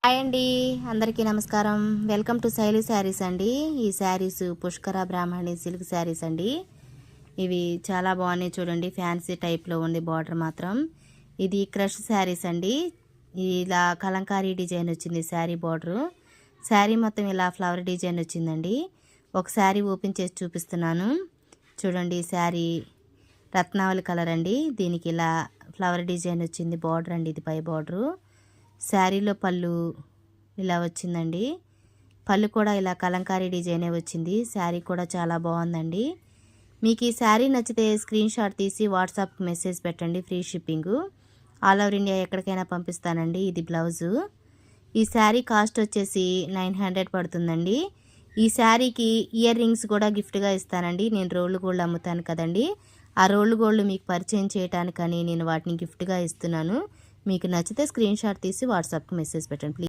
Hi అండి, అందరికీ నమస్కారం. వెల్కమ్ టు శైలి శారీస్ అండి. ఈ శారీస్ పుష్కర బ్రాహ్మణి సిల్క్ శారీస్ అండి. ఇవి చాలా బాగున్నాయి చూడండి. ఫ్యాన్సీ టైప్లో ఉంది బార్డర్ మాత్రం. ఇది క్రష్ శారీస్ అండి. ఇలా కలంకారీ డిజైన్ వచ్చింది శారీ బార్డరు. శారీ మొత్తం ఇలా ఫ్లవర్ డిజైన్ వచ్చిందండి. ఒక శారీ ఓపెన్ చేసి చూపిస్తున్నాను చూడండి. శారీ రత్నావళి కలర్ అండి. దీనికి ఇలా ఫ్లవర్ డిజైన్ వచ్చింది బార్డర్ అండి. ఇది పై బార్డరు. శారీలో పళ్ళు ఇలా వచ్చిందండి. పళ్ళు కూడా ఇలా కలంకారీ డిజైనే వచ్చింది. శారీ కూడా చాలా బాగుందండి. మీకు ఈ శారీ నచ్చితే స్క్రీన్ షాట్ తీసి వాట్సాప్కి మెసేజ్ పెట్టండి. Free shipping, all over India ఎక్కడికైనా పంపిస్తానండి. ఇది బ్లౌజు. ఈ శారీ కాస్ట్ వచ్చేసి 900 పడుతుందండి. ఈ శారీకి ఇయర్ రింగ్స్ కూడా గిఫ్ట్గా ఇస్తానండి. నేను రోళ్ళు గోల్డ్ అమ్ముతాను కదండి. ఆ రోళ్ళు గోల్డ్ మీకు పరిచయం చేయడానికని నేను వాటిని గిఫ్ట్గా ఇస్తున్నాను. మీకు నచ్చితే స్క్రీన్ షాట్ తీసి వాట్సాప్కి మెసేజ్ పెట్టండి ప్లీజ్.